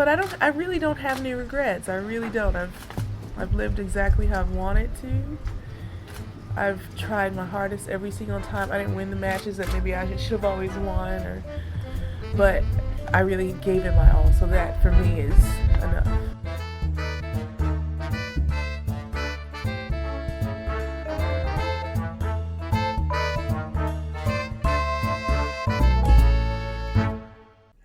But I really don't have any regrets. I really don't. I've lived exactly how I've wanted to. I've tried my hardest every single time. I didn't win the matches that maybe I should have always won, but I really gave it my all. So that for me is enough.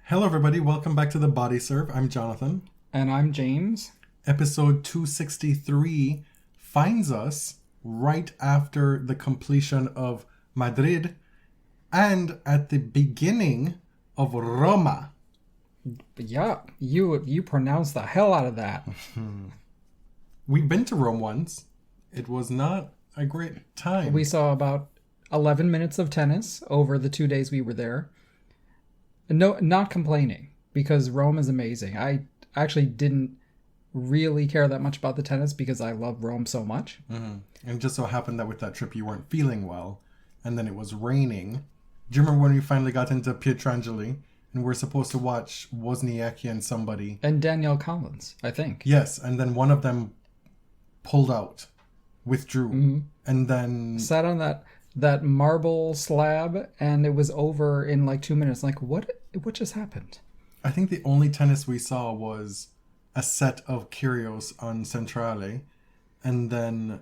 Hello everybody, welcome back to the Body Serve. I'm Jonathan. And I'm James. Episode 263 finds us right after the completion of Madrid and at the beginning of Roma. Yeah, you pronounced the hell out of that. We've been to Rome once. It was not a great time. We saw about 11 minutes of tennis over the 2 days we were there. No, not complaining, because Rome is amazing. I actually didn't really care that much about the tennis because I love Rome so much. Mm-hmm. And it just so happened that with that trip you weren't feeling well, and then it was raining. Do you remember when we finally got into Pietrangeli and we're supposed to watch Wozniacki and somebody? And Danielle Collins, I think. Yes, and then one of them pulled out, withdrew, and then... Sat on that marble slab, and it was over in like 2 minutes. Like, what just happened? I think the only tennis we saw was a set of Kyrgios on Centrale, and then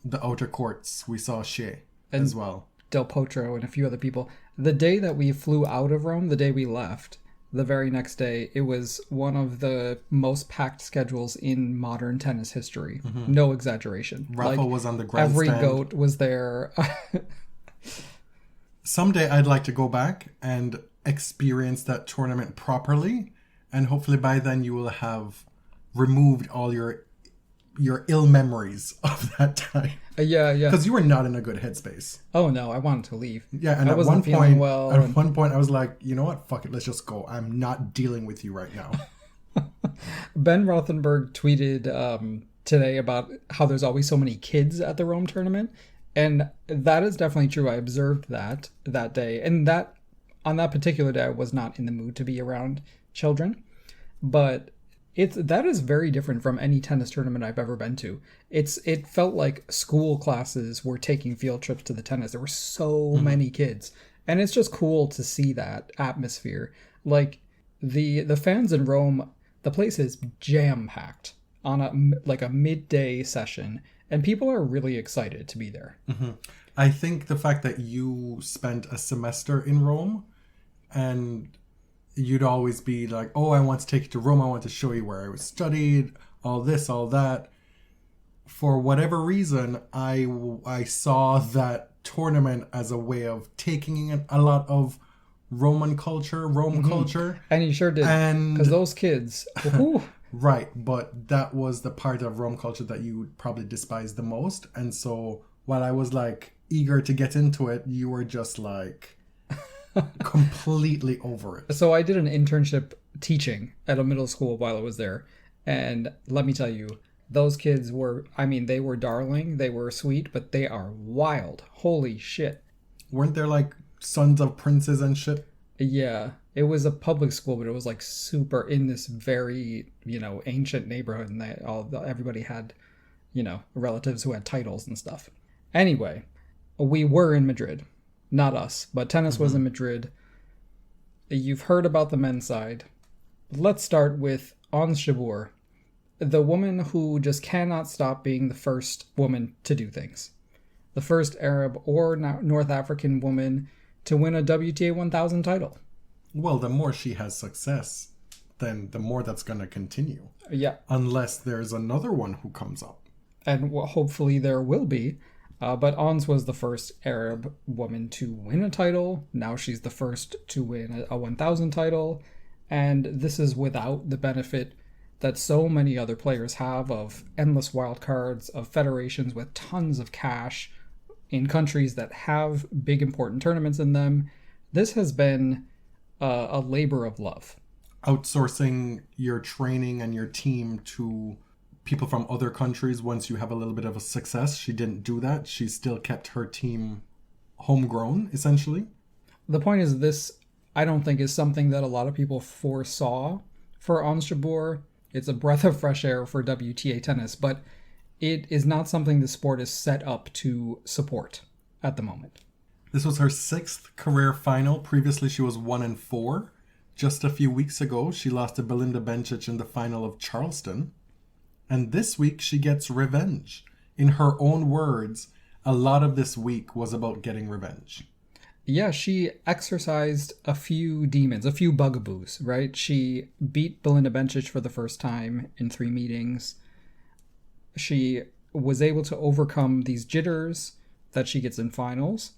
the outer courts we saw Shea as well. Del Potro and a few other people. The day that we flew out of Rome, the day we left, the very next day, it was one of the most packed schedules in modern tennis history. Mm-hmm. No exaggeration. Rafa was on the grandstand. Every goat was there. Someday I'd like to go back and experience that tournament properly, and hopefully by then you will have removed all your ill memories of that time. Yeah. Because you were not in a good headspace. Oh no, I wanted to leave. Yeah, and I wasn't feeling well. At one point I was like, you know what? Fuck it, let's just go. I'm not dealing with you right now. Ben Rothenberg tweeted today about how there's always so many kids at the Rome tournament. And that is definitely true. I observed that day. And that on that particular day, I was not in the mood to be around children. But that is very different from any tennis tournament I've ever been to. It felt like school classes were taking field trips to the tennis. There were so many kids. And it's just cool to see that atmosphere. Like the fans in Rome, the place is jam-packed on a midday session. And people are really excited to be there. Mm-hmm. I think the fact that you spent a semester in Rome and you'd always be like, oh, I want to take you to Rome. I want to show you where I was studied, all this, all that. For whatever reason, I saw that tournament as a way of taking in a lot of Rome culture. And you sure did. Because those kids... Right, but that was the part of Rome culture that you would probably despise the most. And so while I was like eager to get into it, you were just like completely over it. So I did an internship teaching at a middle school while I was there. And let me tell you, those kids they were darling, they were sweet, but they are wild. Holy shit. Weren't there like sons of princes and shit? Yeah. It was a public school, but it was like super in this very, ancient neighborhood, and everybody had, relatives who had titles and stuff. Anyway, we were in Madrid. Not us, but tennis was in Madrid. You've heard about the men's side. Let's start with Ons Jabeur, the woman who just cannot stop being the first woman to do things. The first Arab or North African woman to win a WTA 1000 title. Well, the more she has success, then the more that's going to continue. Yeah. Unless there's another one who comes up. And hopefully there will be. But Ons was the first Arab woman to win a title. Now she's the first to win a 1000 title. And this is without the benefit that so many other players have of endless wildcards, of federations with tons of cash in countries that have big important tournaments in them. This has been a labor of love. Outsourcing your training and your team to people from other countries once you have a little bit of a success. She didn't do that. She still kept her team homegrown, essentially. The point is, this, I don't think, is something that a lot of people foresaw for Ons Jabeur. It's a breath of fresh air for WTA tennis, but it is not something the sport is set up to support at the moment. This was her 6th career final. Previously, she was 1-4. Just a few weeks ago, she lost to Belinda Bencic in the final of Charleston. And this week, she gets revenge. In her own words, a lot of this week was about getting revenge. Yeah, she exercised a few demons, a few bugaboos, right? She beat Belinda Bencic for the first time in 3 meetings. She was able to overcome these jitters that she gets in finals.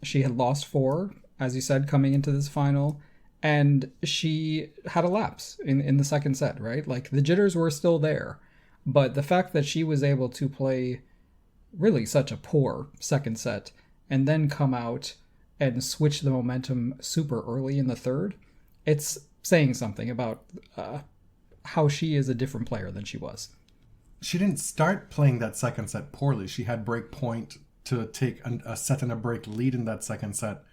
She had lost 4, as you said, coming into this final. And she had a lapse in the second set, right? Like, the jitters were still there. But the fact that she was able to play really such a poor second set and then come out and switch the momentum super early in the third, it's saying something about how she is a different player than she was. She didn't start playing that second set poorly. She had break point to take a set and a break lead in that second set.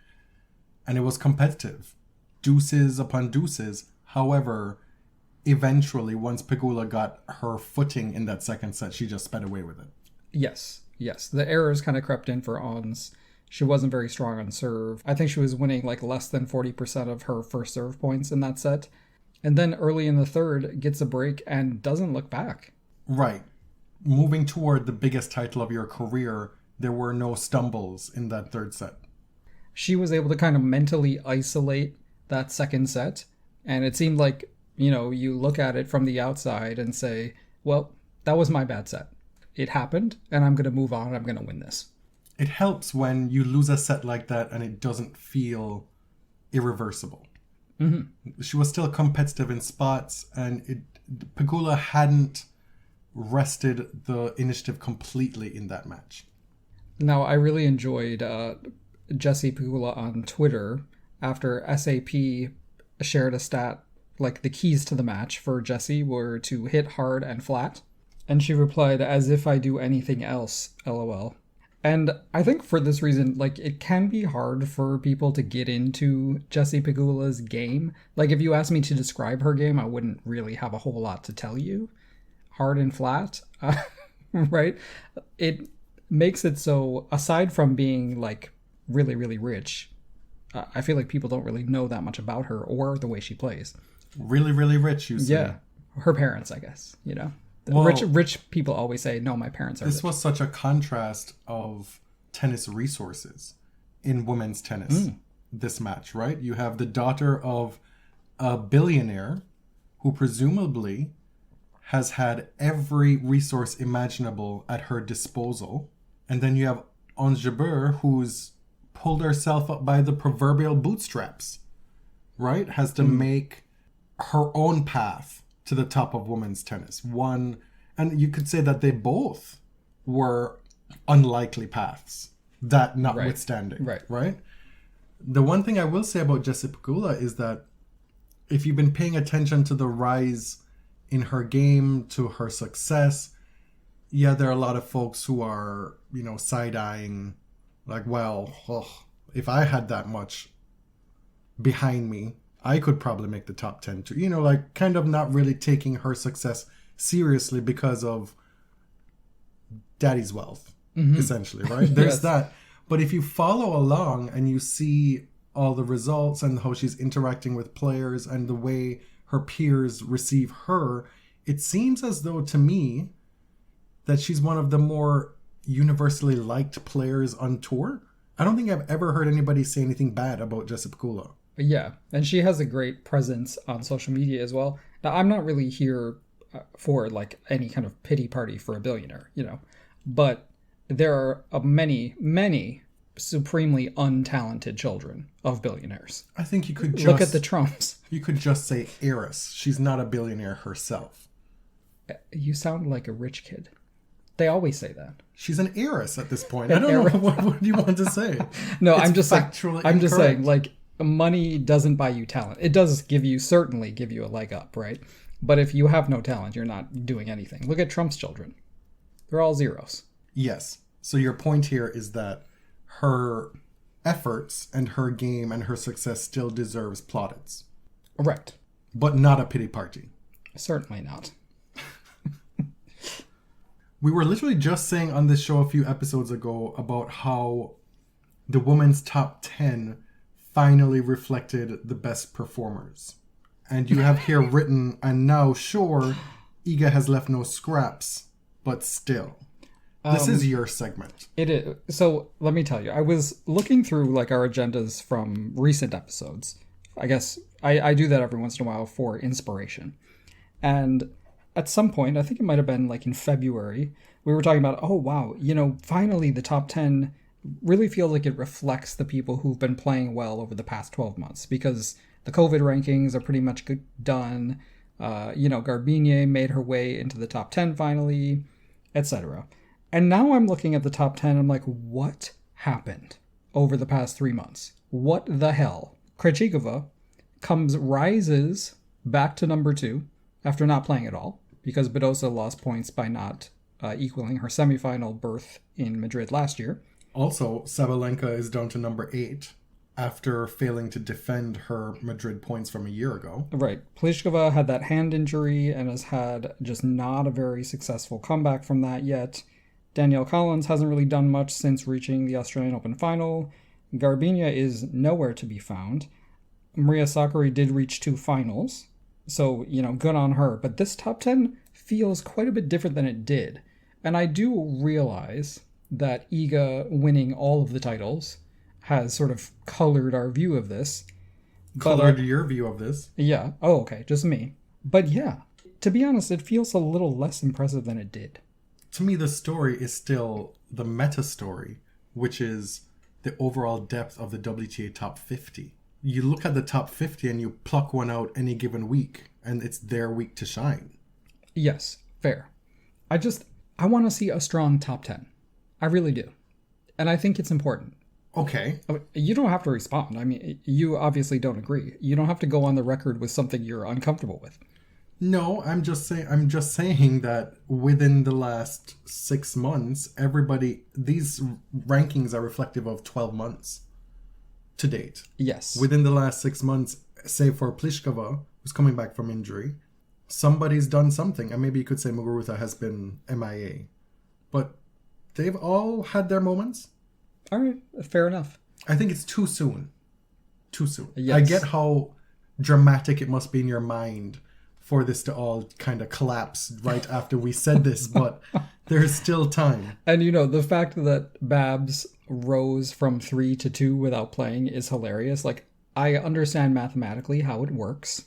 And it was competitive. Deuces upon deuces. However, eventually, once Pegula got her footing in that second set, she just sped away with it. Yes. The errors kind of crept in for Ons. She wasn't very strong on serve. I think she was winning like less than 40% of her first serve points in that set. And then early in the third, gets a break and doesn't look back. Right. Moving toward the biggest title of your career, there were no stumbles in that third set. She was able to kind of mentally isolate that second set. And it seemed like, you look at it from the outside and say, well, that was my bad set. It happened, and I'm going to move on. I'm going to win this. It helps when you lose a set like that and it doesn't feel irreversible. Mm-hmm. She was still competitive in spots, and Pegula hadn't wrested the initiative completely in that match. Now, I really enjoyed Jessie Pegula on Twitter after SAP shared a stat, like the keys to the match for Jessie were to hit hard and flat. And she replied, "As if I do anything else, LOL." And I think for this reason, like, it can be hard for people to get into Jessie Pegula's game. Like, if you asked me to describe her game, I wouldn't really have a whole lot to tell you. Hard and flat, right? It makes it so, aside from being, like, really, really rich, I feel like people don't really know that much about her or the way she plays. Really, really rich, you say? Yeah. Her parents, I guess, Well, rich people always say, no, my parents are This rich. was such a contrast of tennis resources in women's tennis, this match, right? You have the daughter of a billionaire who presumably has had every resource imaginable at her disposal. And then you have Ons Jabeur, who's pulled herself up by the proverbial bootstraps, right? Has to make her own path to the top of women's tennis. And you could say that they both were unlikely paths, that notwithstanding, right? The one thing I will say about Jessie Pegula is that if you've been paying attention to the rise in her game, to her success, yeah, there are a lot of folks who are, side-eyeing, like, well, if I had that much behind me, I could probably make the top 10 too. Like, kind of not really taking her success seriously because of daddy's wealth, essentially, right? There's that. But if you follow along and you see all the results and how she's interacting with players and the way her peers receive her, it seems as though, to me, that she's one of the more universally liked players on tour. I don't think I've ever heard anybody say anything bad about Jessie Pegula. Yeah, and she has a great presence on social media as well. Now, I'm not really here for, like, any kind of pity party for a billionaire, but there are many, many supremely untalented children of billionaires. I think you could just... Look at the Trumps. You could just say heiress. She's not a billionaire herself. You sound like a rich kid. They always say that. She's an heiress at this point. I don't know what you want to say. No, It's I'm just saying, like, money doesn't buy you talent. It does certainly give you a leg up, right? But if you have no talent, you're not doing anything. Look at Trump's children. They're all zeros. Yes. So your point here is that her efforts and her game and her success still deserves plaudits. Right. but not a pity party. Certainly not. We were literally just saying on this show a few episodes ago about how the women's top 10 finally reflected the best performers. And you have here written, and now, sure, Iga has left no scraps, but still. This is your segment. It is. So let me tell you, I was looking through like our agendas from recent episodes. I guess I do that every once in a while for inspiration. And at some point, I think it might have been like in February, we were talking about, oh, wow, finally the top 10 really feels like it reflects the people who've been playing well over the past 12 months because the COVID rankings are pretty much done. Garbiñe made her way into the top 10 finally, etc. And now I'm looking at the top 10, I'm like, what happened over the past 3 months? What the hell? Krejcikova rises back to number 2 after not playing at all, because Badosa lost points by not equaling her semifinal berth in Madrid last year. Also, Sabalenka is down to number 8 after failing to defend her Madrid points from a year ago. Right. Pliskova had that hand injury and has had just not a very successful comeback from that yet. Danielle Collins hasn't really done much since reaching the Australian Open final. Garbiñe is nowhere to be found. Maria Sakkari did reach 2 finals. So, good on her. But this top 10 feels quite a bit different than it did. And I do realize that Iga winning all of the titles has sort of colored our view of this. Colored your view of this? Yeah. Oh, okay. Just me. But yeah, to be honest, it feels a little less impressive than it did. To me, the story is still the meta story, which is the overall depth of the WTA top 50. You look at the top 50 and you pluck one out any given week, and it's their week to shine. Yes, fair. I want to see a strong top 10. I really do. And I think it's important. Okay. You don't have to respond. I mean, you obviously don't agree. You don't have to go on the record with something you're uncomfortable with. No, I'm just saying that within the last 6 months, these rankings are reflective of 12 months to date. Yes. Within the last 6 months, save for Pliskova, who's coming back from injury, somebody's done something. And maybe you could say Muguruza has been MIA. But they've all had their moments. All right, fair enough. I think it's too soon. Too soon. Yes. I get how dramatic it must be in your mind for this to all kind of collapse right after we said this, but there's still time. And the fact that Babs rose from 3 to 2 without playing is hilarious. Like, I understand mathematically how it works.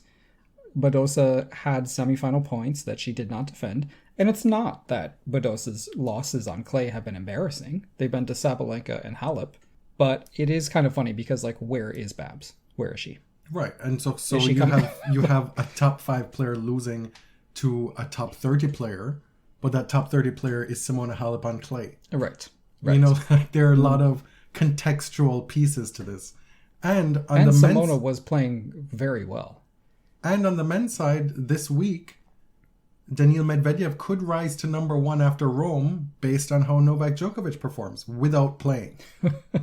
Badosa had semifinal points that she did not defend. And it's not that Badosa's losses on clay have been embarrassing. They've been to Sabalenka and Halep. But it is kind of funny because, like, where is Babs? Where is she? Right. And so you have a top 5 player losing to a top 30 player, but that top 30 player is Simona Halep on clay. Right. There are a lot of contextual pieces to this. And Simona was playing very well. And on the men's side, this week, Daniil Medvedev could rise to number 1 after Rome based on how Novak Djokovic performs without playing.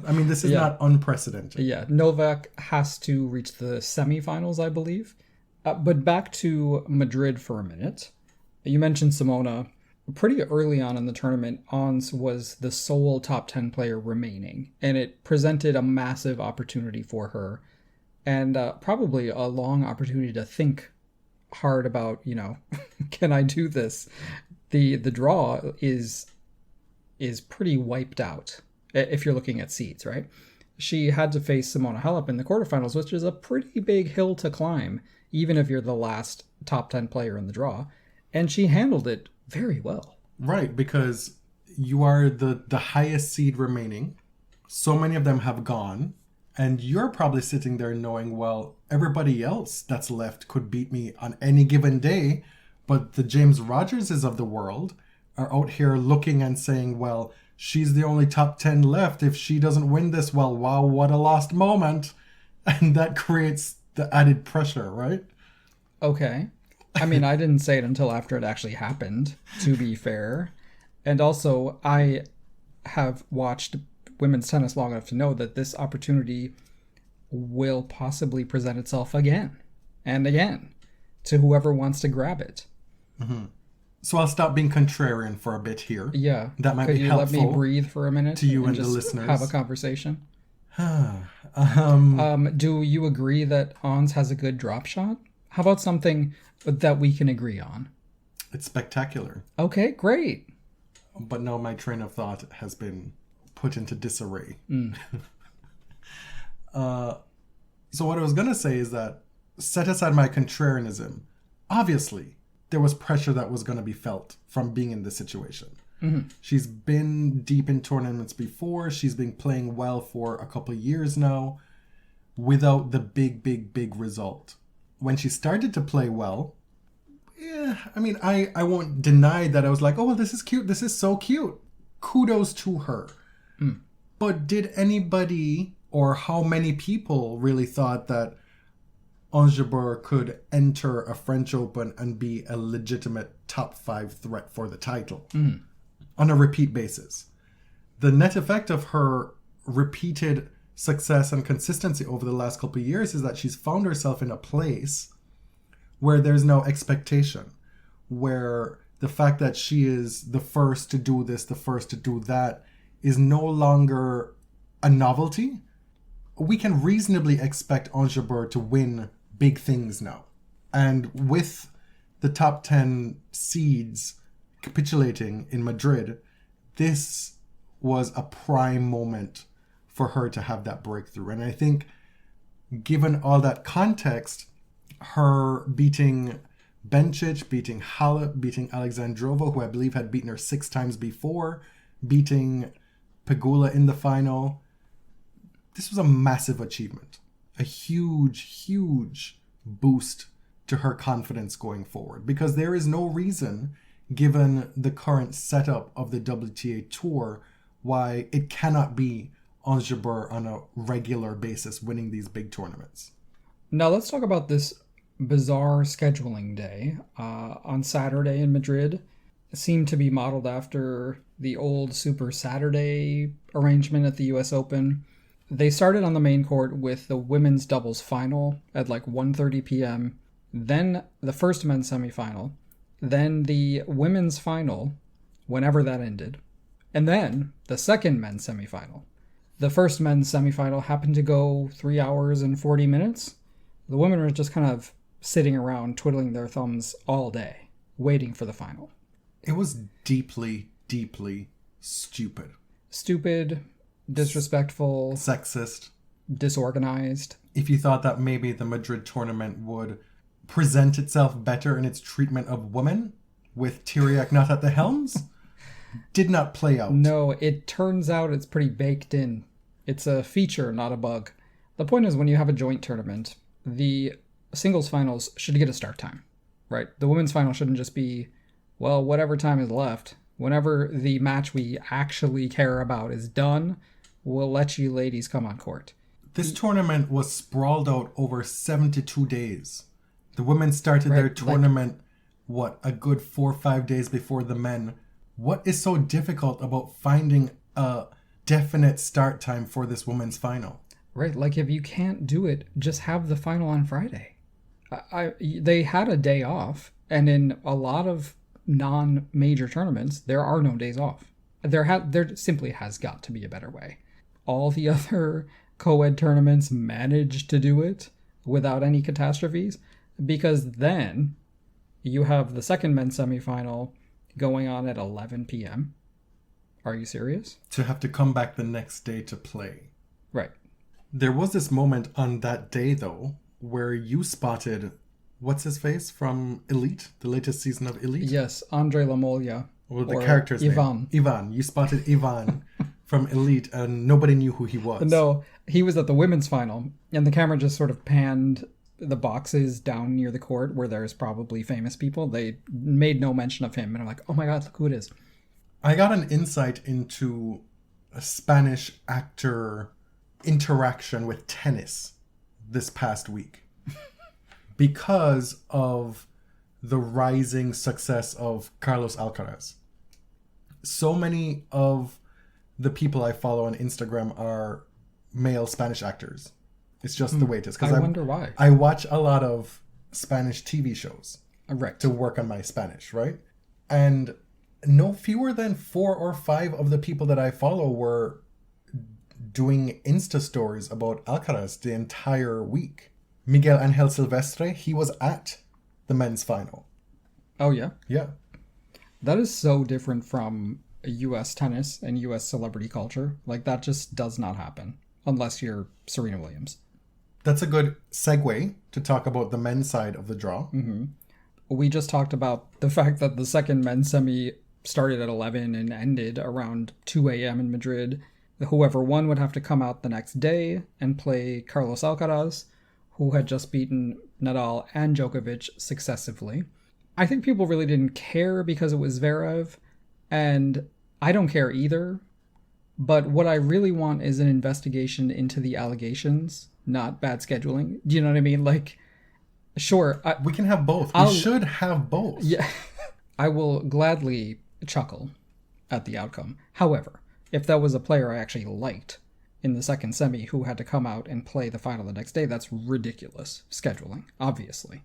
I mean, this is not unprecedented. Yeah, Novak has to reach the semifinals, I believe. But back to Madrid for a minute. You mentioned Simona. Pretty early on in the tournament, Ons was the sole top 10 player remaining, and it presented a massive opportunity for her, and probably a long opportunity to think hard about, can I do this? The draw is pretty wiped out if you're looking at seeds, right? She had to face Simona Halep in the quarterfinals, which is a pretty big hill to climb, even if you're the last top 10 player in the draw, and she handled it very well. Right, because you are the highest seed remaining. So many of them have gone. And you're probably sitting there knowing, well, everybody else that's left could beat me on any given day. But the James Rodgerses of the world are out here looking and saying, well, she's the only top 10 left. If she doesn't win this, well, wow, what a lost moment. And that creates the added pressure, right? Okay. I mean, I didn't say it until after it actually happened, to be fair. And also, I have watched women's tennis long enough to know that this opportunity will possibly present itself again and again. to whoever wants to grab it. So I'll stop being contrarian for a bit here. Yeah. That might Could be you helpful let me breathe for a minute to you and the just listeners. have a conversation? um, Do you agree that Ons has a good drop shot? How about something that we can agree on? it's spectacular. Okay, great. But now my train of thought has been put into disarray. So what I was going to say is that, set aside my contrarianism, obviously there was pressure that was going to be felt from being in this situation. She's been deep in tournaments before. She's been playing well for a couple of years now without the big result. When she started to play well, I mean, I won't deny that I was like, oh, well, this is cute. This is so cute. Kudos to her. But did anybody or how many people really thought that Ons Jabeur could enter a French Open and be a legitimate top 5 threat for the title on a repeat basis? The net effect of her repeated success and consistency over the last couple of years is that she's found herself in a place where there's no expectation, where the fact that she is the first to do this, the first to do that, is no longer a novelty. We can reasonably expect Ons Jabeur to win big things now. And with the top 10 seeds capitulating in Madrid, this was a prime moment for her to have that breakthrough. And I think, given all that context, her beating Bencic, beating Halep, beating Alexandrova, who I believe had beaten her 6 times before, beating Pegula in the final, this was a massive achievement. A huge boost to her confidence going forward. Because there is no reason, given the current setup of the WTA Tour, why it cannot be Ons Jabeur on a regular basis winning these big tournaments. Now let's talk about this bizarre scheduling day. On Saturday in Madrid, it seemed to be modeled after the old Super Saturday arrangement at the US Open. They started on the main court with the women's doubles final at like 1:30 p.m., then the first men's semifinal, then the women's final, whenever that ended, and then the second men's semifinal. The first men's semifinal happened to go 3 hours and 40 minutes. The women were just kind of sitting around twiddling their thumbs all day, waiting for the final. It was deeply stupid. Stupid, disrespectful, sexist, disorganized. If you thought that maybe the Madrid tournament would present itself better in its treatment of women, with Tyriak not at the helms, did not play out. No, it turns out it's pretty baked in. It's a feature, not a bug. The point is, when you have a joint tournament, the singles finals should get a start time, right? The women's final shouldn't just be, well, whatever time is left. Whenever the match we actually care about is done, we'll let you ladies come on court. This tournament was sprawled out over 72 days. The women started their tournament, a good 4 or 5 days before the men. What is so difficult about finding a definite start time for this women's final? Right, like if you can't do it, just have the final on Friday. They had a day off, and in a lot of non-major tournaments, there are no days off. There simply has got to be a better way. All the other co-ed tournaments managed to do it without any catastrophes, because then you have the second men's semifinal going on at 11 p.m. Are you serious? To have to come back the next day to play. Right. There was this moment on that day, though, where you spotted, what's his face from Elite, the latest season of Elite? Yes, Andre Lamolia. Well, the character's Ivan. name. Ivan. You spotted Ivan from Elite, and nobody knew who he was. No, he was at the women's final, and the camera just sort of panned the boxes down near the court where there's probably famous people. They made no mention of him, and I'm like, oh my god, look who it is. I got an insight into a Spanish actor interaction with tennis this past week because of the rising success of Carlos Alcaraz. So many of the people I follow on Instagram are male Spanish actors. It's just the way it is. I wonder why. I watch a lot of Spanish TV shows Right. to work on my Spanish, right? And no fewer than 4 or 5 of the people that I follow were doing Insta stories about Alcaraz the entire week. Miguel Angel Silvestre, he was at the men's final. Oh, yeah? Yeah. That is so different from U.S. tennis and U.S. celebrity culture. Like, that just does not happen unless you're Serena Williams. That's a good segue to talk about the men's side of the draw. Mm-hmm. We just talked about the fact that the second men's semi started at 11 and ended around 2 a.m. in Madrid. Whoever won would have to come out the next day and play Carlos Alcaraz, who had just beaten Nadal and Djokovic successively. I think people really didn't care because it was Zverev, and I don't care either. But what I really want is an investigation into the allegations, not bad scheduling. Do you know what I mean? Like, sure. We can have both. We should have both. Yeah. I will gladly chuckle at the outcome. However, if that was a player I actually liked in the second semi who had to come out and play the final the next day, that's ridiculous scheduling, obviously.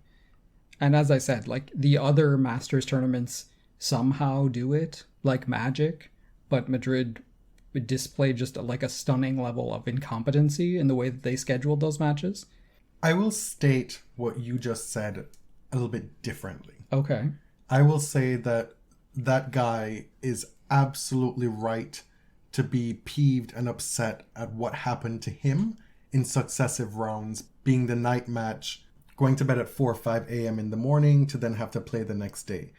And as I said, like, the other Masters tournaments somehow do it, like magic, but Madrid displayed just like a stunning level of incompetency in the way that they scheduled those matches. I will state what you just said a little bit differently. Okay. I will say that that guy is absolutely right to be peeved and upset at what happened to him in successive rounds, being the night match, going to bed at 4 or 5 a.m. in the morning to then have to play the next day.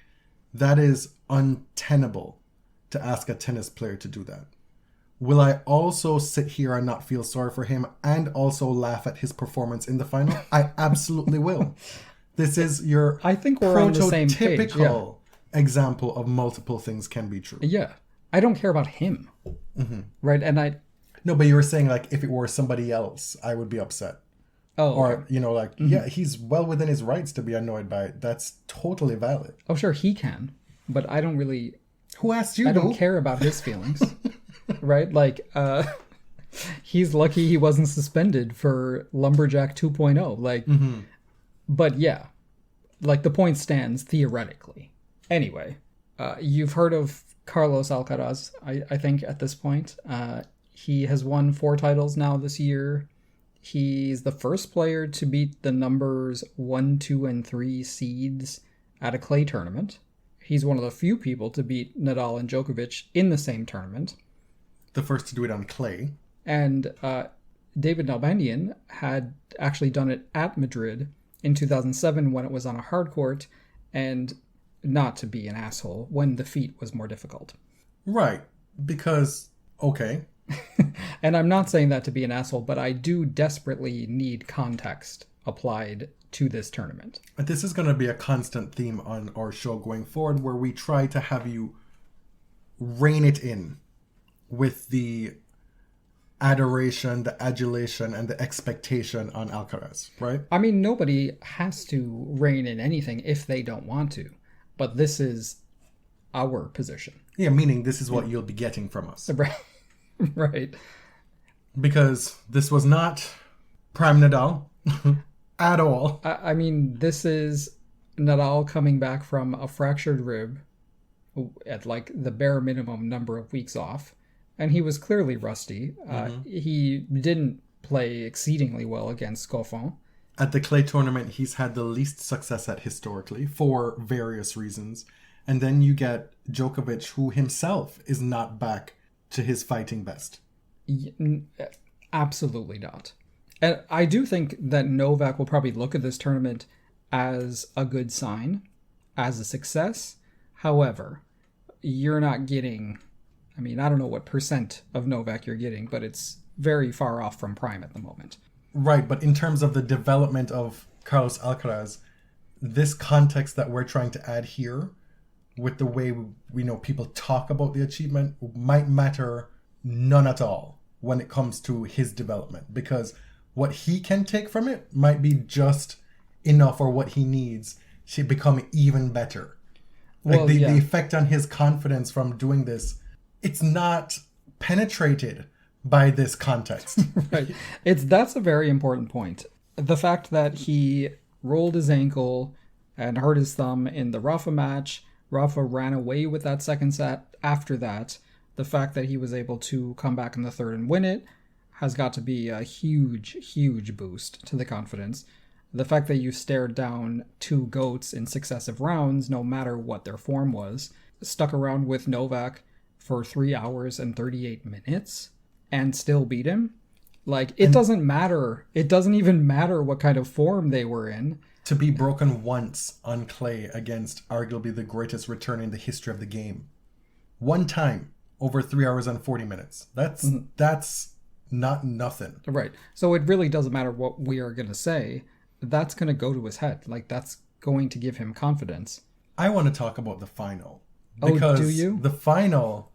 That is untenable to ask a tennis player to do that. Will I also sit here and not feel sorry for him and also laugh at his performance in the final? I absolutely will. This is your I think we're on the same page. Yeah. Example of multiple things can be true. Yeah. I don't care about him. Mm-hmm. Right? And No, but you were saying, like, if it were somebody else, I would be upset. Oh. Or, Okay. you know, like, yeah, he's well within his rights to be annoyed by it. That's totally valid. Oh, sure, he can. But I don't really... Who asked you, I don't care about his feelings. Right? Like, he's lucky he wasn't suspended for Lumberjack 2.0. Like, But yeah, like, the point stands theoretically. Anyway, you've heard of Carlos Alcaraz, I think, at this point. He has won 4 titles now this year. He's the first player to beat the numbers 1, 2, and 3 seeds at a clay tournament. He's one of the few people to beat Nadal and Djokovic in the same tournament. The first to do it on clay. And David Nalbandian had actually done it at Madrid in 2007 when it was on a hard court, and not to be an asshole, when the feat was more difficult. Right. Because, okay. And I'm not saying that to be an asshole, but I do desperately need context applied to this tournament. This is going to be a constant theme on our show going forward, where we try to have you rein it in with the adoration, the adulation, and the expectation on Alcaraz, right? I mean, nobody has to rein in anything if they don't want to, but this is our position. Yeah, meaning this is what you'll be getting from us. Right. Right. Because this was not prime Nadal at all. I mean, this is Nadal coming back from a fractured rib at like the bare minimum number of weeks off. And he was clearly rusty. He didn't play exceedingly well against Goffin. At the clay tournament, he's had the least success at historically for various reasons. And then you get Djokovic, who himself is not back to his fighting best. Absolutely not. And I do think that Novak will probably look at this tournament as a good sign, as a success. However, you're not getting... I mean, I don't know what percent of Novak you're getting, but it's very far off from prime at the moment. Right, but in terms of the development of Carlos Alcaraz, this context that we're trying to add here, with the way we know people talk about the achievement, might matter none at all when it comes to his development, because what he can take from it might be just enough, or what he needs to become even better. Like, the effect on his confidence from doing this, it's not penetrated by this context. Right. That's a very important point. The fact that he rolled his ankle and hurt his thumb in the Rafa match. Rafa ran away with that second set after that. The fact that he was able to come back in the third and win it has got to be a huge, huge boost to the confidence. The fact that you stared down two GOATs in successive rounds, no matter what their form was, stuck around with Novak for 3 hours and 38 minutes and still beat him. Like, it doesn't matter. It doesn't even matter what kind of form they were in. To be broken once on clay against arguably the greatest return in the history of the game. One time over 3 hours and 40 minutes. That's not nothing. Right. So it really doesn't matter what we are going to say. That's going to go to his head. Like, that's going to give him confidence. I want to talk about the final. Oh, do you? The final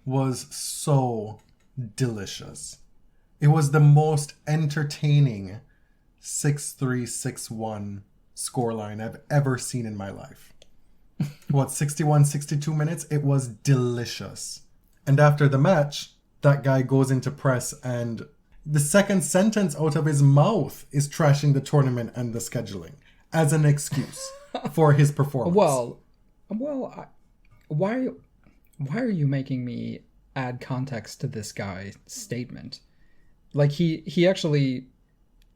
was so delicious. It was the most entertaining 6-3, 6-1 scoreline I've ever seen in my life. 61, 62 minutes? It was delicious. And after the match, that guy goes into press and the second sentence out of his mouth is trashing the tournament and the scheduling as an excuse for his performance. Well, why are you making me add context to this guy's statement? Like, he actually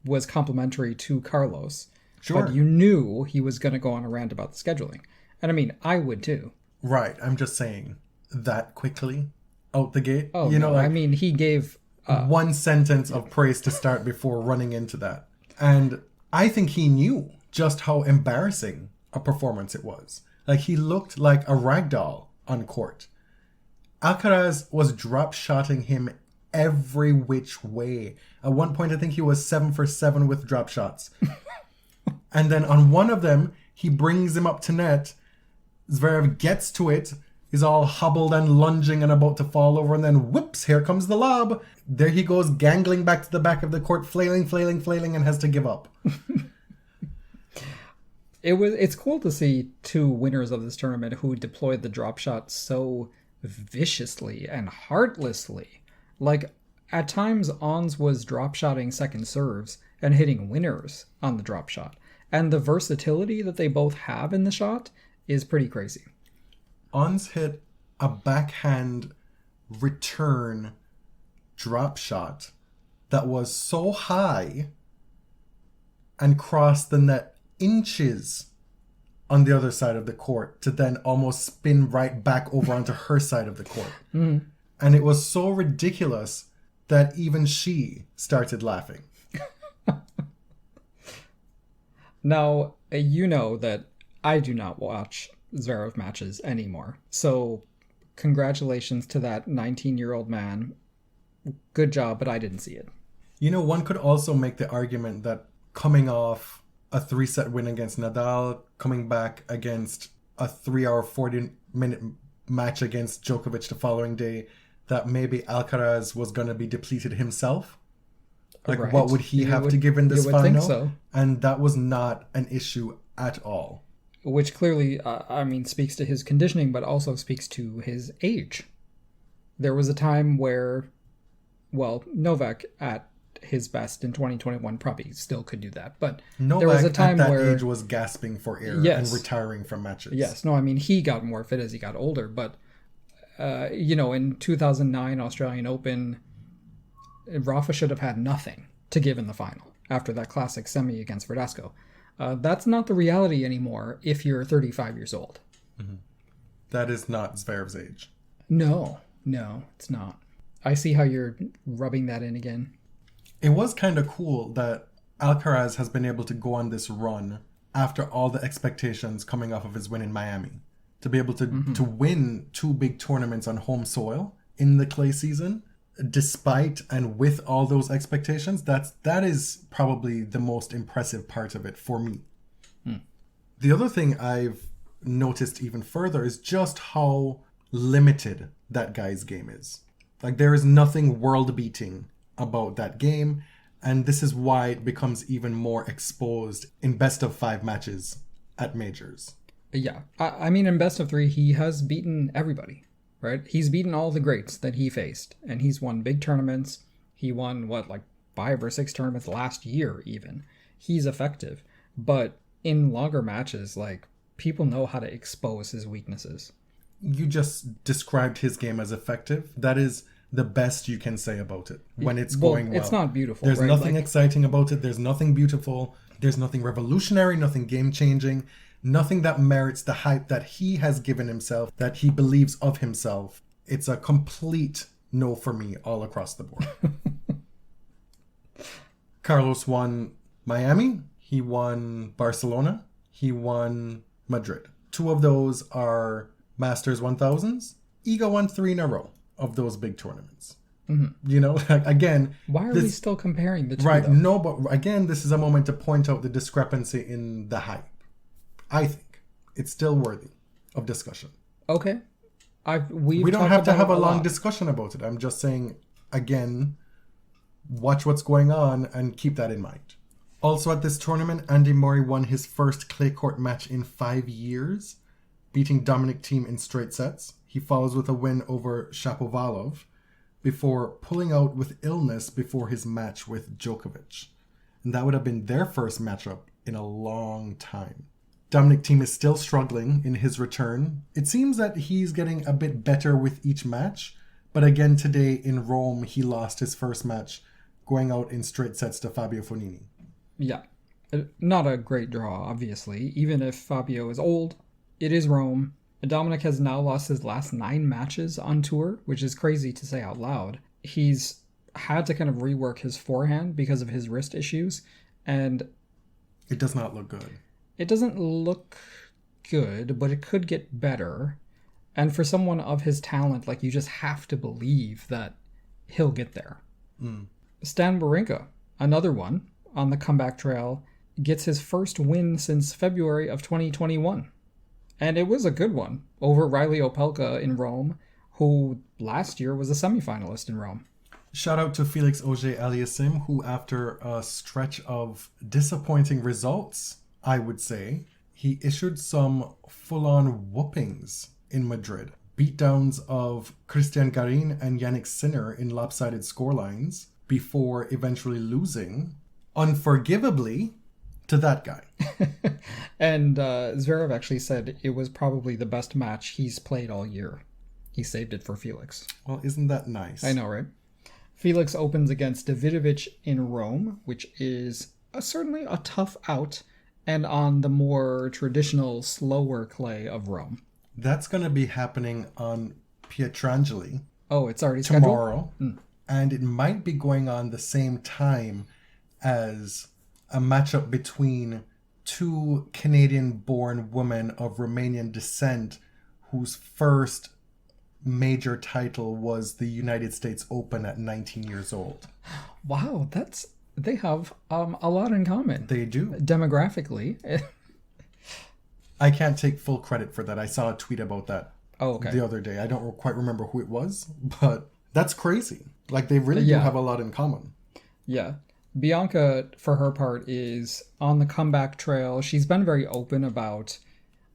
was complimentary to Carlos. Sure. But you knew he was going to go on a rant about the scheduling. And I mean, I would too. Right. I'm just saying that quickly out the gate. Oh, you know, no, like, I mean, he gave... one sentence of praise to start before running into that. And I think he knew just how embarrassing a performance it was. Like, he looked like a ragdoll on court. Alcaraz was drop-shotting him every which way. At one point, I think he was 7 for 7 with drop shots. And then on one of them, he brings him up to net. Zverev gets to it. He's all hobbled and lunging and about to fall over. And then, whoops, here comes the lob. There he goes, gangling back to the back of the court, flailing, and has to give up. It's cool to see two winners of this tournament who deployed the drop shot so viciously and heartlessly. Like, at times, Ons was drop-shotting second serves and hitting winners on the drop shot. And the versatility that they both have in the shot is pretty crazy. Ons hit a backhand return drop shot that was so high and crossed the net inches on the other side of the court to then almost spin right back over onto her side of the court. Mm. And it was so ridiculous that even she started laughing. Now, you know that I do not watch Zverev matches anymore. So, congratulations to that 19-year-old man. Good job, but I didn't see it. You know, one could also make the argument that coming off a 3-set win against Nadal, coming back against a 3-hour, 40-minute match against Djokovic the following day, that maybe Alcaraz was going to be depleted himself. Like, right. What would he have to give in this final? Think so. And that was not an issue at all. Which clearly, speaks to his conditioning, but also speaks to his age. There was a time where, well, Novak at his best in 2021 probably still could do that. But Novak there was a time at that where age was gasping for air and retiring from matches. Yes, no, I mean, he got more fit as he got older, but in 2009 Australian Open, Rafa should have had nothing to give in the final after that classic semi against Verdasco. That's not the reality anymore if you're 35 years old. Mm-hmm. That is not Zverev's age. No, it's not. I see how you're rubbing that in again. It was kind of cool that Alcaraz has been able to go on this run after all the expectations coming off of his win in Miami. To be able to win 2 big tournaments on home soil in the clay season, despite and with all those expectations, that is probably the most impressive part of it for me. The other thing I've noticed even further is just how limited that guy's game is. Like, there is nothing world-beating about that game, and this is why it becomes even more exposed in best-of-5 matches at majors. Yeah, I mean, in best of 3, he has beaten everybody, right? He's beaten all the greats that he faced, and he's won big tournaments. He won, 5 or 6 tournaments last year, even. He's effective. But in longer matches, like, people know how to expose his weaknesses. You just described his game as effective. That is the best you can say about it when it's going well. It's not beautiful. There's right? nothing exciting about it. There's nothing beautiful. There's nothing revolutionary, nothing game-changing, nothing that merits the hype that he has given himself, that he believes of himself. It's a complete no for me all across the board. Carlos won Miami. He won Barcelona. He won Madrid. 2 of those are Masters 1000s. Ego won 3 in a row of those big tournaments. Mm-hmm. You know, again... Why are we still comparing the two, right, though? no, but again, this is a moment to point out the discrepancy in the hype. I think it's still worthy of discussion. Okay. We don't have to have a long discussion about it. I'm just saying, again, watch what's going on and keep that in mind. Also at this tournament, Andy Murray won his first clay court match in 5 years, beating Dominic Thiem in straight sets. He follows with a win over Shapovalov before pulling out with illness before his match with Djokovic. And that would have been their first matchup in a long time. Dominic Thiem is still struggling in his return. It seems that he's getting a bit better with each match, but again today in Rome, he lost his first match, going out in straight sets to Fabio Fognini. Yeah. Not a great draw, obviously. Even if Fabio is old, it is Rome. Dominic has now lost his last 9 matches on tour, which is crazy to say out loud. He's had to kind of rework his forehand because of his wrist issues, and it does not look good. It doesn't look good, but it could get better. And for someone of his talent, like, you just have to believe that he'll get there. Stan Wawrinka, another one on the comeback trail, gets his first win since February of 2021. And it was a good one over Riley Opelka in Rome, who last year was a semifinalist in Rome. Shout out to Felix Auger-Aliassime, who after a stretch of disappointing results, I would say, he issued some full-on whoopings in Madrid. Beatdowns of Cristian Garin and Yannick Sinner in lopsided scorelines before eventually losing, unforgivably, to that guy. And Zverev actually said it was probably the best match he's played all year. He saved it for Felix. Well, isn't that nice? I know, right? Felix opens against Davidovich in Rome, which is certainly a tough out, and on the more traditional, slower clay of Rome. That's going to be happening on Pietrangeli. Oh, it's already tomorrow. Scheduled? And it might be going on the same time as a matchup between 2 Canadian-born women of Romanian descent whose first major title was the United States Open at 19 years old. Wow, they have a lot in common. They do. Demographically. I can't take full credit for that. I saw a tweet about that the other day. I don't quite remember who it was, but that's crazy. Like, they really do have a lot in common. Yeah. Bianca, for her part, is on the comeback trail. She's been very open about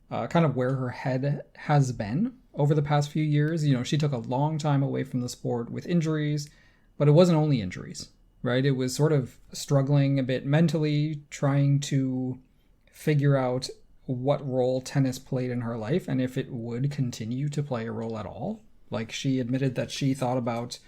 kind of where her head has been over the past few years. You know, she took a long time away from the sport with injuries, but it wasn't only injuries, right? It was sort of struggling a bit mentally, trying to figure out what role tennis played in her life and if it would continue to play a role at all. Like, she admitted that she thought about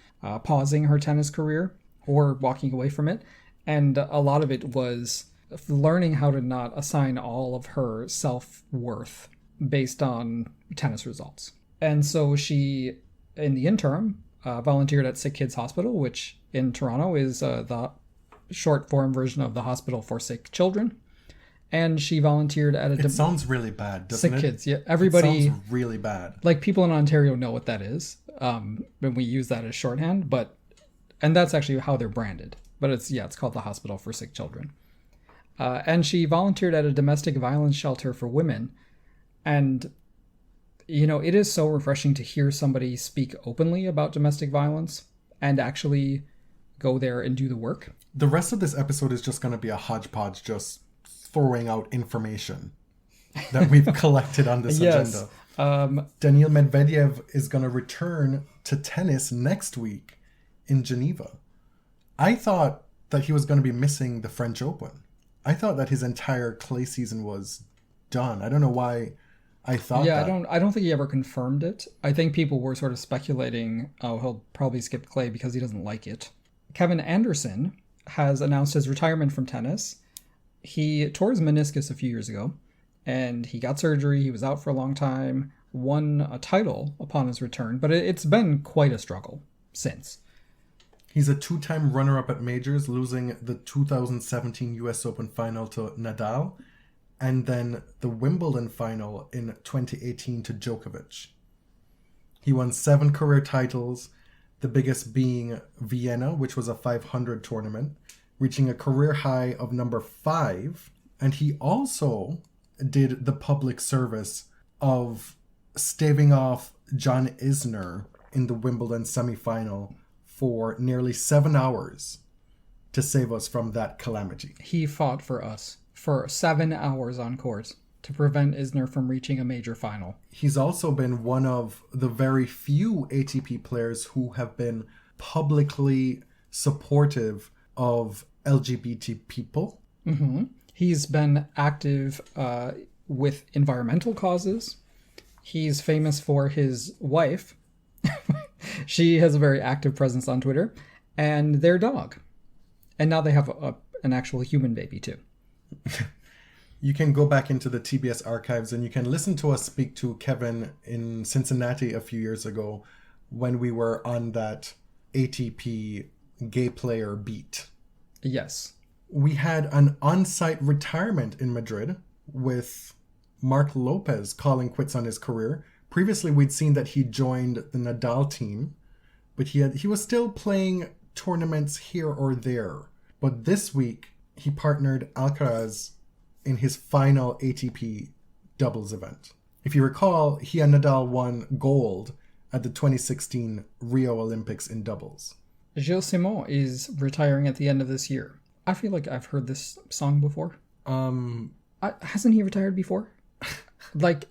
pausing her tennis career or walking away from it. And a lot of it was learning how to not assign all of her self-worth based on tennis results. And so she, in the interim, volunteered at Sick Kids Hospital, which in Toronto is the short form version of the Hospital for Sick Children. And she volunteered at a... It sounds really bad, doesn't it? Sick Kids, yeah. Everybody... It sounds really bad. Like, people in Ontario know what that is. And we use that as shorthand, but... And that's actually how they're branded. But it's called the Hospital for Sick Children. And she volunteered at a domestic violence shelter for women. And, you know, it is so refreshing to hear somebody speak openly about domestic violence and actually go there and do the work. The rest of this episode is just going to be a hodgepodge, just throwing out information that we've collected on this agenda. Daniil Medvedev is going to return to tennis next week in Geneva. I thought that he was going to be missing the French Open. I thought that his entire clay season was done. I don't know why I thought that. I don't think he ever confirmed it. I think people were sort of speculating, oh, he'll probably skip clay because he doesn't like it. Kevin Anderson has announced his retirement from tennis. He tore his meniscus a few years ago, and he got surgery. He was out for a long time, won a title upon his return, but it's been quite a struggle since. He's a 2-time runner-up at majors, losing the 2017 US Open final to Nadal, and then the Wimbledon final in 2018 to Djokovic. He won 7 career titles, the biggest being Vienna, which was a 500 tournament, reaching a career high of number 5. And he also did the public service of staving off John Isner in the Wimbledon semi-final for nearly 7 hours to save us from that calamity. He fought for us for 7 hours on court to prevent Isner from reaching a major final. He's also been one of the very few ATP players who have been publicly supportive of LGBT people. Mm-hmm. He's been active with environmental causes. He's famous for his wife. She has a very active presence on Twitter. And their dog. And now they have an actual human baby too. You can go back into the TBS archives and you can listen to us speak to Kevin in Cincinnati a few years ago when we were on that ATP gay player beat. Yes. We had an on-site retirement in Madrid with Mark Lopez calling quits on his career. Previously, we'd seen that he joined the Nadal team, but he was still playing tournaments here or there. But this week, he partnered Alcaraz in his final ATP doubles event. If you recall, he and Nadal won gold at the 2016 Rio Olympics in doubles. Gilles Simon is retiring at the end of this year. I feel like I've heard this song before. Hasn't he retired before? Like,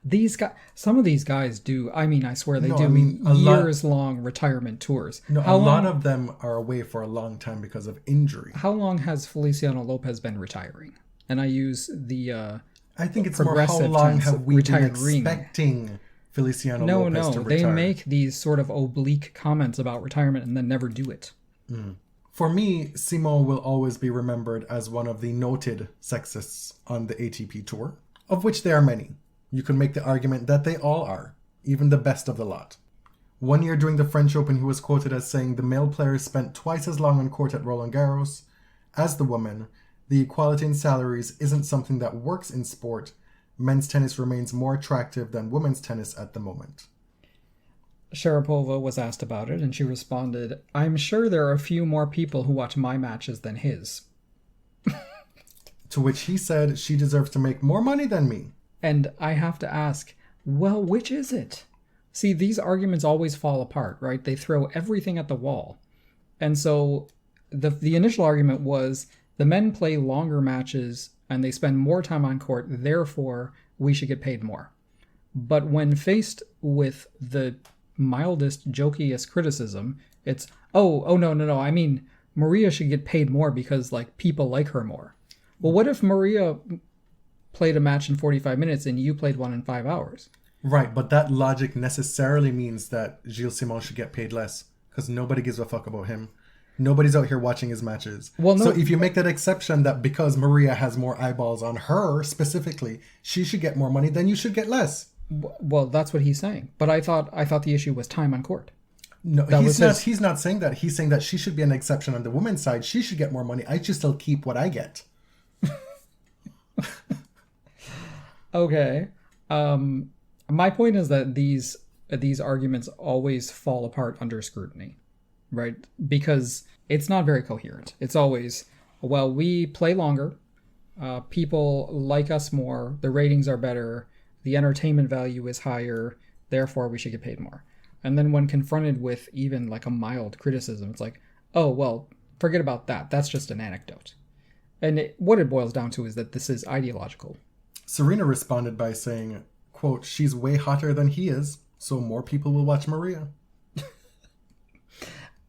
these guys, some of these guys do. I mean, I swear they years-long retirement tours. No, a lot of them are away for a long time because of injury. How long has Feliciano Lopez been retiring? And I use the I think it's more how long have we been expecting Feliciano Lopez to retire? They make these sort of oblique comments about retirement and then never do it. Mm. For me, Simon will always be remembered as one of the noted sexists on the ATP tour, of which there are many. You can make the argument that they all are, even the best of the lot. One year during the French Open, he was quoted as saying the male players spent twice as long on court at Roland Garros as the women. The equality in salaries isn't something that works in sport. Men's tennis remains more attractive than women's tennis at the moment. Sharapova was asked about it, and she responded, I'm sure there are a few more people who watch my matches than his. To which he said she deserves to make more money than me. And I have to ask, well, which is it? See, these arguments always fall apart, right? They throw everything at the wall. And so the initial argument was the men play longer matches and they spend more time on court, therefore we should get paid more. But when faced with the mildest, jokiest criticism, it's, no, I mean, Maria should get paid more because, like, people like her more. Well, what if Maria played a match in 45 minutes and you played one in 5 hours? Right, but that logic necessarily means that Gilles Simon should get paid less because nobody gives a fuck about him. Nobody's out here watching his matches. Well, no, so if you make that exception that because Maria has more eyeballs on her specifically, she should get more money, then you should get less. Well, that's what he's saying. But I thought the issue was time on court. No, he's not saying that. He's saying that she should be an exception on the women's side. She should get more money. I should still keep what I get. Okay. My point is that these arguments always fall apart under scrutiny, right? Because it's not very coherent. It's always, well, we play longer, people like us more, the ratings are better, the entertainment value is higher, therefore we should get paid more. And then when confronted with even like a mild criticism, it's like, oh, well, forget about that. That's just an anecdote. And what it boils down to is that this is ideological. Serena responded by saying, quote, she's way hotter than he is, so more people will watch Maria.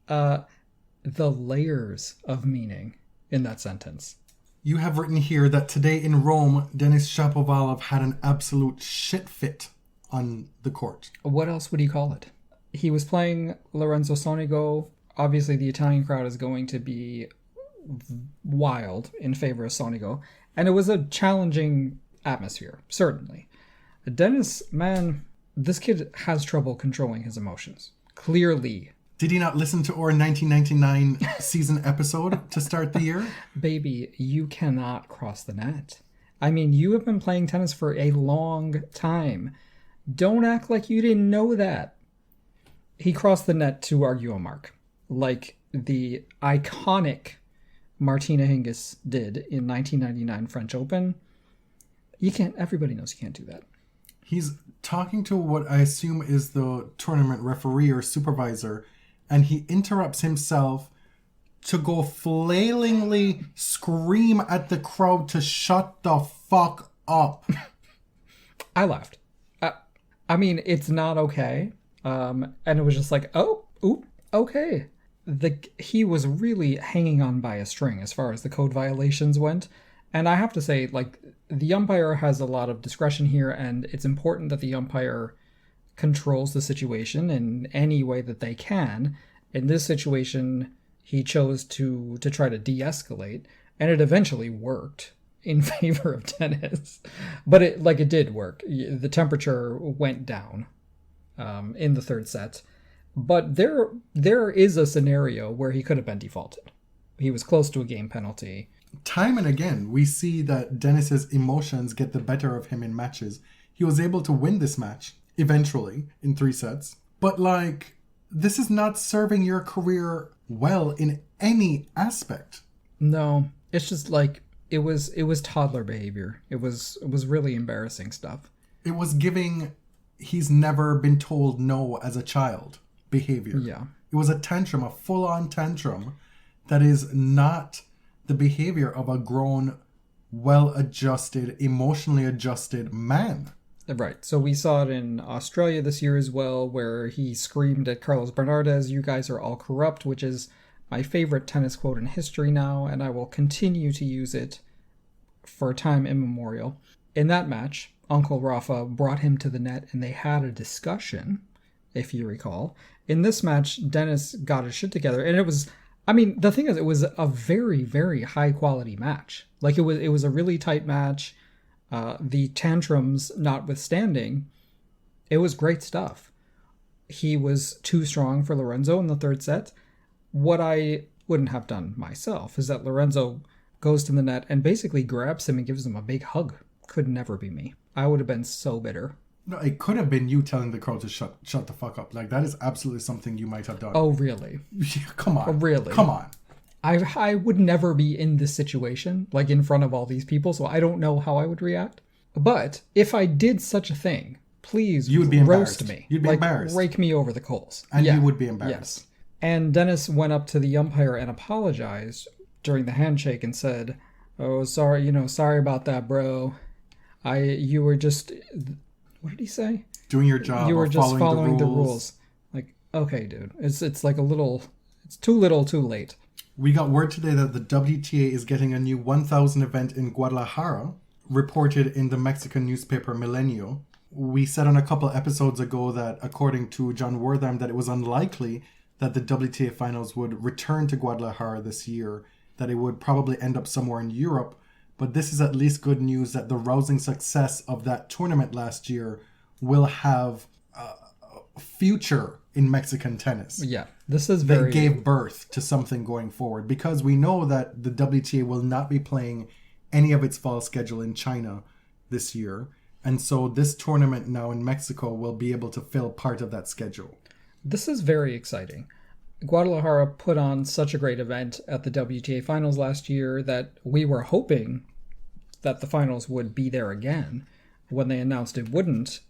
The layers of meaning in that sentence. You have written here that today in Rome, Denis Shapovalov had an absolute shit fit on the court. What else would you call it? He was playing Lorenzo Sonigo. Obviously, the Italian crowd is going to be wild in favor of Sonigo. And it was a challenging atmosphere, certainly. Denis, man, this kid has trouble controlling his emotions. Clearly. Did he not listen to our 1999 season episode to start the year? Baby, you cannot cross the net. I mean, you have been playing tennis for a long time. Don't act like you didn't know that. He crossed the net to argue a mark, like the iconic Martina Hingis did in 1999 French Open. Everybody knows you can't do that. He's talking to what I assume is the tournament referee or supervisor, and he interrupts himself to go flailingly scream at the crowd to shut the fuck up. I laughed. I mean, it's not okay. And it was just like, oh, oop, okay. He was really hanging on by a string as far as the code violations went. And I have to say, like, the umpire has a lot of discretion here, and it's important that the umpire controls the situation in any way that they can. In this situation, he chose to try to de-escalate, and it eventually worked in favor of Denis. But it did work. The temperature went down in the third set. But there is a scenario where he could have been defaulted. He was close to a game penalty. Time and again, we see that Denis's emotions get the better of him in matches. He was able to win this match, eventually, in 3 sets. But, like, this is not serving your career well in any aspect. No, it's just like, it was toddler behavior. It was really embarrassing stuff. It was giving he's never been told no as a child behavior. Yeah. It was a tantrum, a full-on tantrum that is not the behavior of a grown, well-adjusted, emotionally adjusted man. Right. So we saw it in Australia this year as well, where he screamed at Carlos Bernardes, "You guys are all corrupt," which is my favorite tennis quote in history now, and I will continue to use it for time immemorial. In that match, Uncle Rafa brought him to the net and they had a discussion, if you recall. In this match, Denis got his shit together, and it was, I mean, the thing is, it was a very, very high quality match. Like, it was a really tight match. The tantrums notwithstanding, it was great stuff. He was too strong for Lorenzo in the third set. What I wouldn't have done myself is that Lorenzo goes to the net and basically grabs him and gives him a big hug. Could never be me. I would have been so bitter. No, it could have been you telling the crowd to shut the fuck up. Like, that is absolutely something you might have done. Oh, really? Come on. Oh, really? Come on. I would never be in this situation, like in front of all these people, so I don't know how I would react. But if I did such a thing, please you would be roast me. You'd be embarrassed. Rake me over the coals. And yeah. you would be embarrassed. Yes. And Denis went up to the umpire and apologized during the handshake and said, "Oh, sorry, sorry about that, bro. You were just," what did he say? Doing your job. You were just following the the rules. Like, okay, dude. It's like it's too little, too late. We got word today that the WTA is getting a new 1,000 event in Guadalajara, reported in the Mexican newspaper Milenio. We said on a couple episodes ago that, according to John Wortham, that it was unlikely that the WTA finals would return to Guadalajara this year, that it would probably end up somewhere in Europe. But this is at least good news that the rousing success of that tournament last year will have a future in Mexican tennis. Yeah, this is very... They gave birth to something going forward, because we know that the WTA will not be playing any of its fall schedule in China this year. And so this tournament now in Mexico will be able to fill part of that schedule. This is very exciting. Guadalajara put on such a great event at the WTA finals last year that we were hoping that the finals would be there again. When they announced it wouldn't,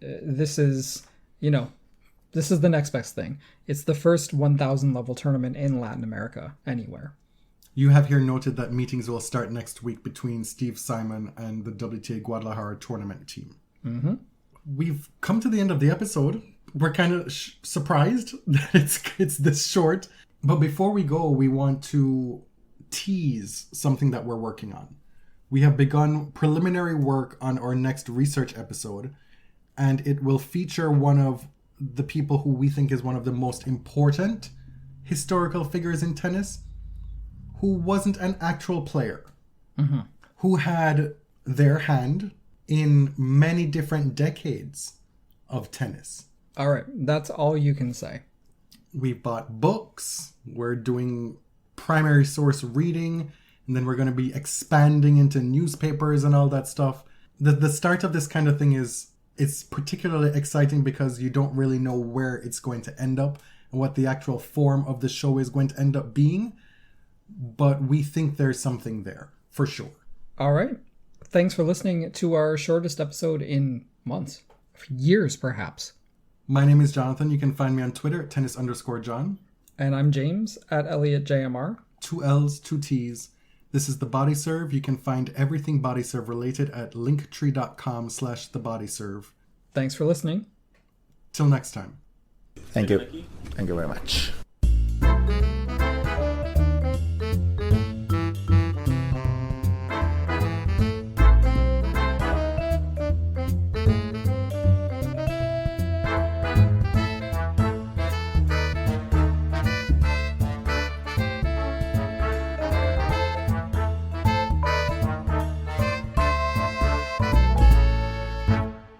this is the next best thing. It's the first 1,000 level tournament in Latin America anywhere. You have here noted that meetings will start next week between Steve Simon and the WTA Guadalajara tournament team. Mm-hmm. We've come to the end of the episode. We're kind of surprised that it's this short. But before we go, we want to tease something that we're working on. We have begun preliminary work on our next research episode, and it will feature one of the people who we think is one of the most important historical figures in tennis, who wasn't an actual player, who had their hand in many different decades of tennis. All right, that's all you can say. We've bought books, we're doing primary source reading, and then we're going to be expanding into newspapers and all that stuff. The start of this kind of thing it's particularly exciting because you don't really know where it's going to end up and what the actual form of the show is going to end up being. But we think there's something there, for sure. All right. Thanks for listening to our shortest episode in months, years perhaps. My name is Jonathan. You can find me on Twitter at tennis_John. And I'm James at ElliotJMR. 2 L's, 2 T's. This is The Body Serve. You can find everything Body Serve related at linktree.com/thebodyserve. Thanks for listening. Till next time. Thank you. Thank you very much.